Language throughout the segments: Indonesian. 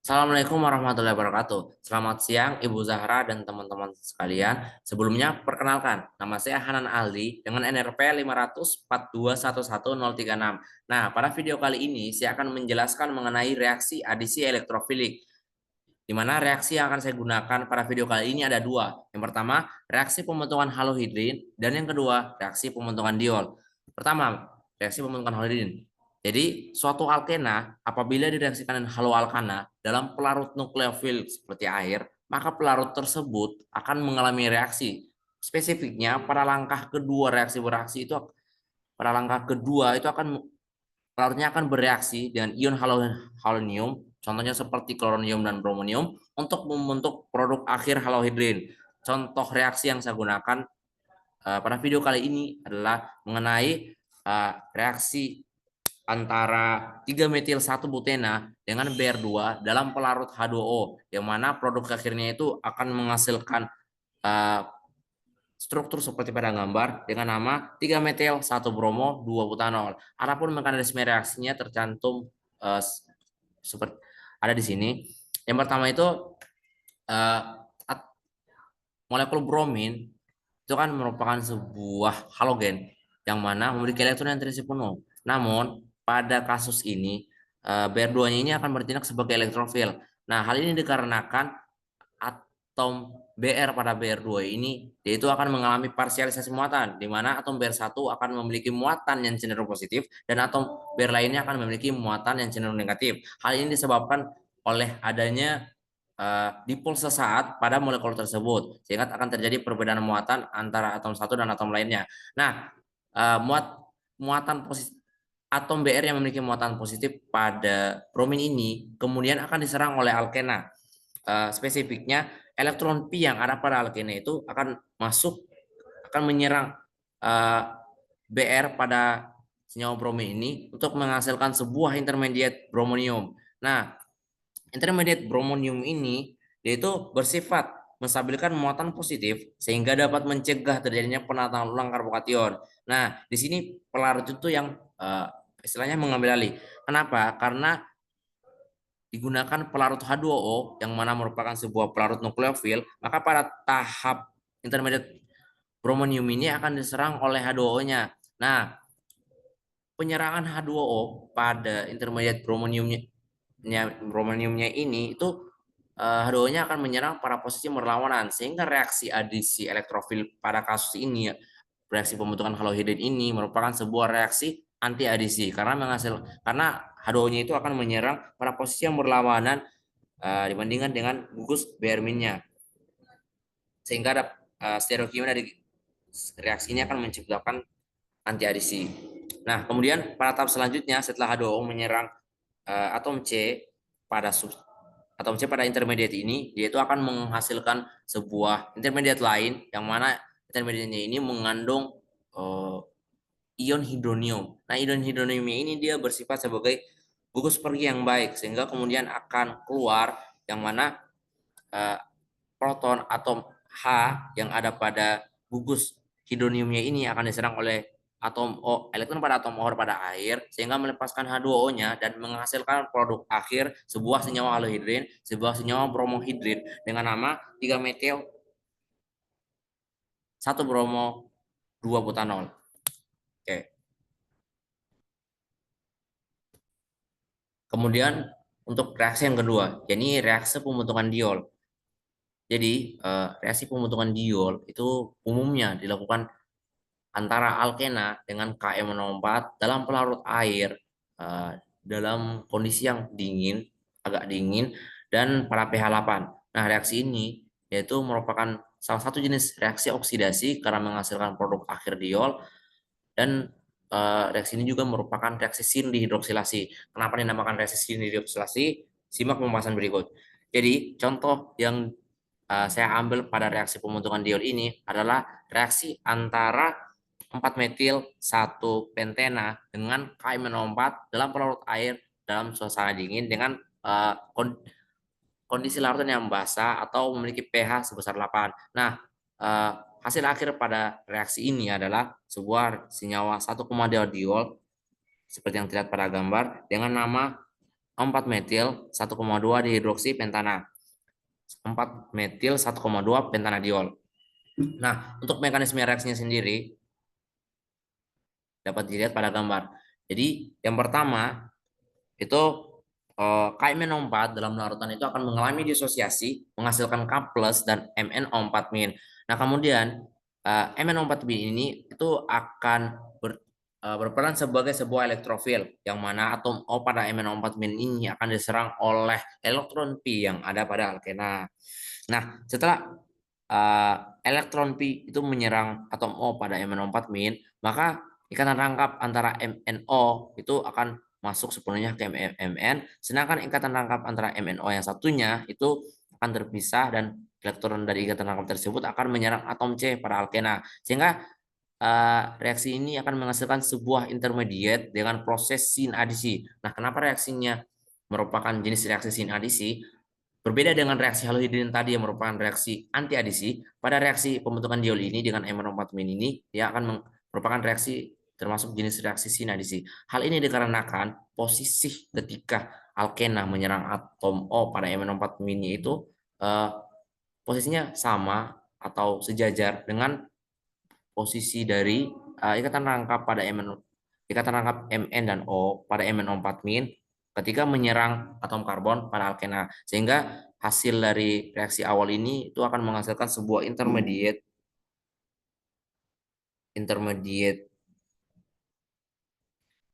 Assalamualaikum warahmatullahi wabarakatuh. Selamat siang Ibu Zahra dan teman-teman sekalian. Sebelumnya perkenalkan, nama saya Hanan Aldi dengan NRP 542111036. Nah, pada video kali ini saya akan menjelaskan mengenai reaksi adisi elektrofilik. Di mana reaksi yang akan saya gunakan pada video kali ini ada dua. Yang pertama, reaksi pembentukan halohidrin dan yang kedua, reaksi pembentukan diol. Pertama, reaksi pembentukan halohidrin. Jadi, suatu alkena apabila direaksikan dengan haloalkana dalam pelarut nukleofil seperti air, maka pelarut tersebut akan mengalami reaksi. Spesifiknya pada langkah kedua reaksi beraksi itu pada langkah kedua itu akan pelarutnya akan bereaksi dengan ion halonium, contohnya seperti kloronium dan bromonium, untuk membentuk produk akhir halohidrin. Contoh reaksi yang saya gunakan pada video kali ini adalah mengenai reaksi antara 3-metil 1 butena dengan Br2 dalam pelarut H2O, yang mana produk akhirnya itu akan menghasilkan uh, struktur seperti pada gambar dengan nama 3-metil 1 bromo 2 butanol. Adapun mekanisme reaksinya tercantum seperti ada di sini. Yang pertama itu uh, molekul bromin itu kan merupakan sebuah halogen yang mana memiliki elektron yang terisi penuh. Namun pada kasus ini Br2-nya ini akan bertindak sebagai elektrofil. Nah, hal ini dikarenakan atom Br pada Br2 ini yaitu akan mengalami parsialisasi muatan, di mana atom Br1 akan memiliki muatan yang cenderung positif dan atom Br lainnya akan memiliki muatan yang cenderung negatif. Hal ini disebabkan oleh adanya dipol sesaat pada molekul tersebut, sehingga akan terjadi perbedaan muatan antara atom satu dan atom lainnya. Nah, muatan positif atom Br yang memiliki muatan positif pada bromin ini kemudian akan diserang oleh alkena. Spesifiknya elektron pi yang ada pada alkena itu akan menyerang Br pada senyawa bromin ini untuk menghasilkan sebuah intermediate bromonium. Nah, intermediate bromonium ini yaitu bersifat menstabilkan muatan positif sehingga dapat mencegah terjadinya penataan ulang karbokation. Nah, di sini pelarut itu yang istilahnya mengambil alih. Kenapa? Karena digunakan pelarut H2O yang mana merupakan sebuah pelarut nukleofil, maka pada tahap intermediate bromonium ini akan diserang oleh H2O-nya. Nah, penyerangan H2O pada intermediate bromoniumnya ini itu H2O-nya akan menyerang pada posisi berlawanan, sehingga reaksi adisi elektrofil pada kasus ini, reaksi pembentukan halohidrid ini merupakan sebuah reaksi anti adisi karena H2O-nya itu akan menyerang pada posisi yang berlawanan dibandingkan dengan gugus Br-nya, sehingga ada stereokimia dari reaksi ini akan menciptakan anti adisi. Nah, kemudian pada tahap selanjutnya setelah H2O menyerang atom C pada intermediate ini, yaitu akan menghasilkan sebuah intermediate lain yang mana intermediate ini mengandung ion hidronium. Nah, ion hidronium ini dia bersifat sebagai gugus pergi yang baik, sehingga kemudian akan keluar yang mana eh, proton atom H yang ada pada gugus hidroniumnya ini akan diserang oleh elektron pada atom OR pada air, sehingga melepaskan H2O-nya dan menghasilkan produk akhir sebuah senyawa halohidrin, sebuah senyawa bromohidrid dengan nama 3-metil 1 bromo 2 butanol. Oke. Kemudian untuk reaksi yang kedua, yakni reaksi pembentukan diol. Jadi reaksi pembentukan diol itu umumnya dilakukan antara alkena dengan Km04 dalam pelarut air dalam kondisi yang dingin, agak dingin, dan pada pH 8. Nah, reaksi ini yaitu merupakan salah satu jenis reaksi oksidasi karena menghasilkan produk akhir diol, dan reaksi ini juga merupakan reaksi sin dihidroksilasi. Kenapa dinamakan reaksi sin dihidroksilasi? Simak pembahasan berikut. Jadi, contoh yang saya ambil pada reaksi pembentukan diol ini adalah reaksi antara 4-metil 1 pentena dengan KM04 dalam pelarut air dalam suasana dingin dengan kondisi larutan yang basah atau memiliki pH sebesar 8. Nah, eh, hasil akhir pada reaksi ini adalah sebuah senyawa 1,2 diol seperti yang terlihat pada gambar dengan nama 4 metil 1,2 dihidroksi pentana. 4 metil 1,2 pentanadiol. Nah, untuk mekanisme reaksinya sendiri dapat dilihat pada gambar. Jadi, yang pertama itu KMNO4 dalam larutan itu akan mengalami disosiasi menghasilkan K+ dan MnO4-. Nah, kemudian MnO4- ini itu akan berperan sebagai sebuah elektrofil yang mana atom O pada MnO4- ini akan diserang oleh elektron P yang ada pada alkena. Nah, setelah uh, elektron P itu menyerang atom O pada MnO4-, maka ikatan rangkap antara MnO itu akan masuk sepenuhnya ke Mn, sedangkan ikatan rangkap antara MnO yang satunya itu akan terpisah dan elektron dari ikatan rangkap tersebut akan menyerang atom C pada alkena, sehingga reaksi ini akan menghasilkan sebuah intermediate dengan proses sin adisi. Nah, kenapa reaksinya merupakan jenis reaksi sin adisi? Berbeda dengan reaksi halohidrin tadi yang merupakan reaksi anti adisi, pada reaksi pembentukan diol ini dengan MnO4- ini dia akan merupakan reaksi termasuk jenis reaksi sinadisi. Hal ini dikarenakan posisi ketika alkena menyerang atom O pada MnO4- itu eh, posisinya sama atau sejajar dengan posisi dari ikatan rangkap pada ikatan rangkap Mn dan O pada MnO4- ketika menyerang atom karbon pada alkena, sehingga hasil dari reaksi awal ini itu akan menghasilkan sebuah intermediate intermediate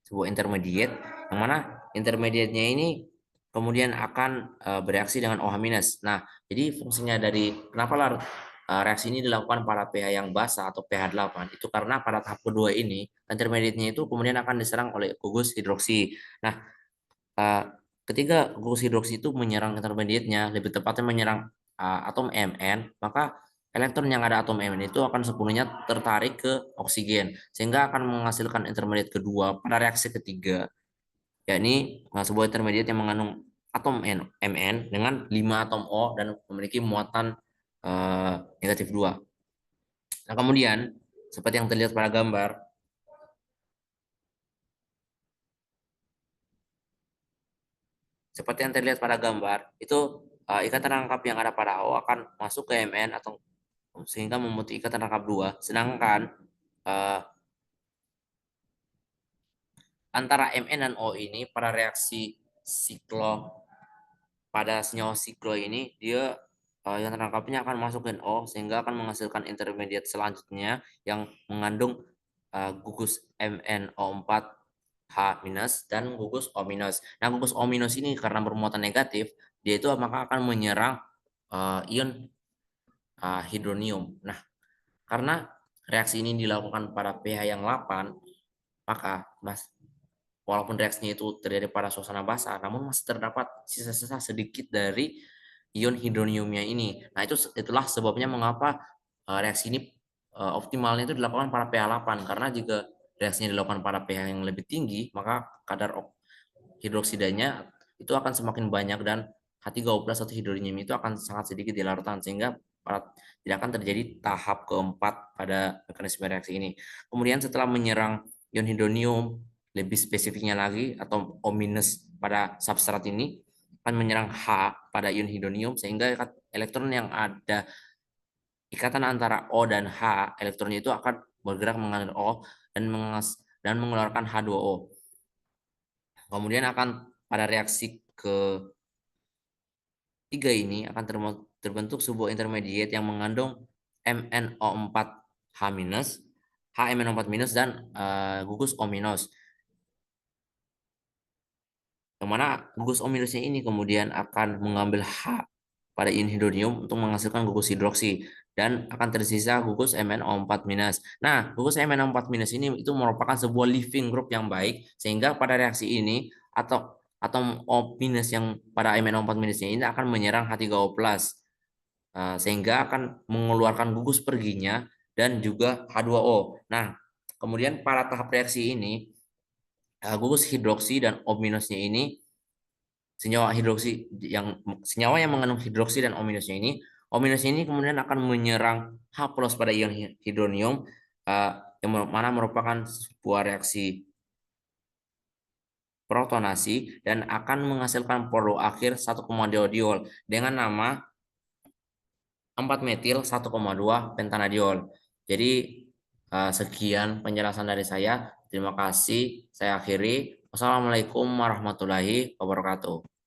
sebuah intermediate yang mana intermediate-nya ini kemudian akan bereaksi dengan OH-. Nah, jadi fungsinya dari kenapa reaksi ini dilakukan pada pH yang basa atau pH 8 itu karena pada tahap kedua ini intermediate-nya itu kemudian akan diserang oleh gugus hidroksi. Nah, uh, ketika gugus hidroksi itu menyerang intermediate-nya, lebih tepatnya menyerang atom Mn, maka elektron yang ada atom Mn itu akan sepenuhnya tertarik ke oksigen, sehingga akan menghasilkan intermediate kedua pada reaksi ketiga, yakni sebuah intermediate yang mengandung atom Mn dengan 5 atom O dan memiliki muatan negatif 2. Nah, kemudian seperti yang terlihat pada gambar, itu ikatan rangkap yang ada pada O akan masuk ke Mn atau sehingga membentuk ikatan rangkap 2. Sedangkan eh, antara Mn dan O ini pada reaksi siklo pada senyawa siklo ini dia yang terangkapnya akan masuk ke NO sehingga akan menghasilkan intermediate selanjutnya yang mengandung gugus MnO4 H- dan gugus O-. Nah, gugus O- ini karena bermuatan negatif, dia itu maka akan menyerang ion hidronium. Nah, karena reaksi ini dilakukan pada pH yang 8, maka walaupun reaksinya itu terjadi pada suasana basah, namun masih terdapat sisa-sisa sedikit dari ion hidroniumnya ini. Nah, itulah sebabnya mengapa reaksi ini optimalnya itu dilakukan pada pH 8, karena jika reaksinya dilakukan pada pH yang lebih tinggi, maka kadar hidroksidanya itu akan semakin banyak dan H3O+ atau hidronium itu akan sangat sedikit di larutan, sehingga tidak akan terjadi tahap keempat pada mekanisme reaksi ini. Kemudian setelah menyerang ion hidronium, lebih spesifiknya lagi atau O- pada substrat ini akan menyerang H pada ion hidronium, sehingga elektron yang ada ikatan antara O dan H, elektronnya itu akan bergerak mengalir O dan mengeluarkan H2O. Kemudian akan pada reaksi ketiga ini akan terbentuk sebuah intermediate yang mengandung MnO4H-, HMnO4- dan gugus O-. Yang mana gugus O- ini kemudian akan mengambil H pada ion hidronium untuk menghasilkan gugus hidroksi dan akan tersisa gugus MnO4-. Nah, gugus MnO4- ini itu merupakan sebuah leaving group yang baik, sehingga pada reaksi ini atau atom O- yang pada MnO4- ini akan menyerang H3O+, sehingga akan mengeluarkan gugus perginya dan juga H2O. Nah, kemudian pada tahap reaksi ini gugus hidroksi dan O- ini senyawa yang mengandung hidroksi dan O- ini, O- ini kemudian akan menyerang H+ pada ion hidronium, yang mana merupakan sebuah reaksi protonasi dan akan menghasilkan produk akhir 1,2 diol dengan nama 4 metil 1,2 pentanadiol. Jadi sekian penjelasan dari saya. Terima kasih. Saya akhiri. Wassalamualaikum warahmatullahi wabarakatuh.